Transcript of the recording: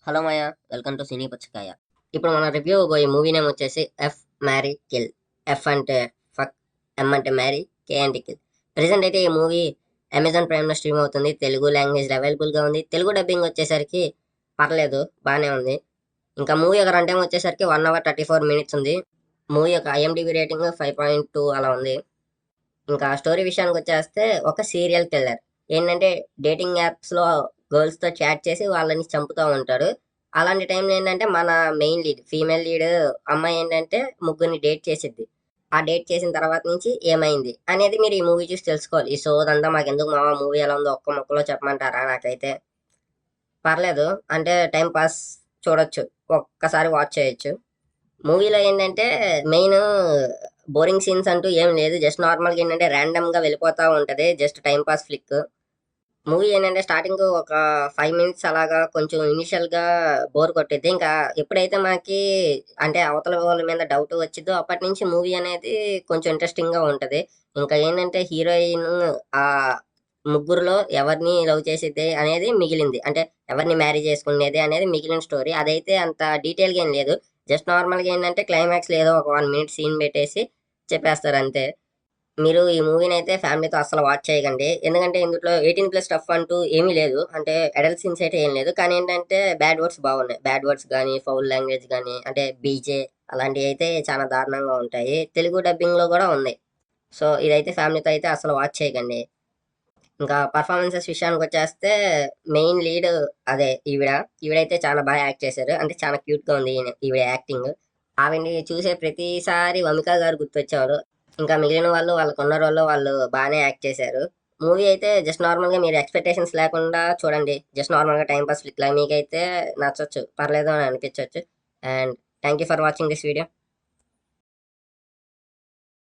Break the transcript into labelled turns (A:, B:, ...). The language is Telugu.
A: Hello Maya, welcome to Cine Puchakaya. ఇప్పుడు మన రివ్యూ ఈ మూవీ నేమ్ వచ్చేసి ఎఫ్ మ్యారీ కిల్. ఎఫ్ అంటే ఫక్, ఎం అంటే మ్యారీ, కే అంటే కిల్. ప్రెసెంట్ అయితే ఈ మూవీ అమెజాన్ ప్రైమ్లో స్ట్రీమ్ అవుతుంది. తెలుగు లాంగ్వేజ్లో అవైలబుల్గా ఉంది. తెలుగు డబ్బింగ్ వచ్చేసరికి పర్లేదు, బాగానే ఉంది. ఇంకా మూవీ యొక్క రన్ టైం వచ్చేసరికి 1 hour 34 minutes ఉంది. మూవీ యొక్క ఐఎండిబి రేటింగ్ 5.2 అలా ఉంది. ఇంకా స్టోరీ విషయానికి వచ్చేస్తే ఒక సీరియల్ కిల్లర్ ఏంటంటే డేటింగ్ యాప్స్లో గర్ల్స్తో చాట్ చేసి వాళ్ళని చంపుతూ ఉంటాడు. అలాంటి టైంలో ఏంటంటే మన మెయిన్ లీడ్, ఫీమేల్ లీడ్ అమ్మాయి ఏంటంటే ముగ్గురిని డేట్ చేసిద్ది. ఆ డేట్ చేసిన తర్వాత నుంచి ఏమైంది అనేది మీరు ఈ మూవీ చూసి తెలుసుకోవాలి. ఈ సోదంతా మాకు ఎందుకు మావా, మూవీ ఎలా ఉందో ఒక్క ముక్కలో చెప్పమంటారా? నాకైతే పర్లేదు, అంటే టైం పాస్ చూడొచ్చు, ఒక్కసారి వాచ్ చేయొచ్చు. మూవీలో ఏంటంటే మెయిన్ బోరింగ్ సీన్స్ అంటూ ఏం లేదు. జస్ట్ నార్మల్గా ఏంటంటే ర్యాండమ్గా వెళ్ళిపోతూ ఉంటుంది. Just time pass flick. Movie ఏంటంటే స్టార్టింగ్ ఒక 5 minutes అలాగా కొంచెం ఇనిషియల్గా బోర్ కొట్టిద్ది. ఇంకా ఎప్పుడైతే మనకి అంటే అవతల వాళ్ళ మీద డౌట్ వచ్చిద్దో అప్పటి నుంచి మూవీ అనేది కొంచెం ఇంట్రెస్టింగ్గా ఉంటుంది. ఇంకా ఏంటంటే హీరోయిన్ ఆ ముగ్గురులో ఎవరిని లవ్ చేసేది అనేది మిగిలింది, అంటే ఎవరిని మ్యారీ చేసుకునేది అనేది మిగిలిన స్టోరీ. అదైతే అంత డీటెయిల్గా ఏం లేదు. జస్ట్ నార్మల్గా ఏంటంటే క్లైమాక్స్ లేదో ఒక 1 minute సీన్ పెట్టేసి చెప్పేస్తారు అంతే. మీరు ఈ మూవీని అయితే ఫ్యామిలీతో అస్సలు వాచ్ చేయకండి. ఎందుకంటే ఇందులో 18+ స్టఫ్ అంటూ ఏమీ లేదు. అంటే అడల్ట్ సీన్స్ అయితే ఏం లేదు. కానీ ఏంటంటే బ్యాడ్ వర్డ్స్ బాగున్నాయి. బ్యాడ్ వర్డ్స్ కానీ, ఫౌల్ లాంగ్వేజ్ కానీ, అంటే బీజే అలాంటివి అయితే చాలా దారుణంగా ఉంటాయి. తెలుగు డబ్బింగ్లో కూడా ఉన్నాయి. సో ఇదైతే ఫ్యామిలీతో అయితే అసలు వాచ్ చేయకండి. ఇంకా పర్ఫార్మెన్సెస్ విషయానికి వచ్చేస్తే మెయిన్ లీడ్ అదే ఈవిడైతే చాలా బాగా యాక్ట్ చేశారు. అంటే చాలా క్యూట్గా ఉంది ఈవిడ యాక్టింగ్. ఆవిడ్ని చూసే ప్రతిసారి వమిక గారు గుర్తొచ్చేవారు. ఇంకా మిగిలిన వాళ్ళు వాళ్ళకున్న రోల్లో వాళ్ళు బాగానే యాక్ట్ చేశారు. మూవీ అయితే జస్ట్ నార్మల్గా మీరు ఎక్స్పెక్టేషన్స్ లేకుండా చూడండి. జస్ట్ నార్మల్గా టైం పాస్ ఫ్లిక్ లా మీకైతే నచ్చొచ్చు, పర్లేదు అని అనిపించవచ్చు. And thank you for watching this video.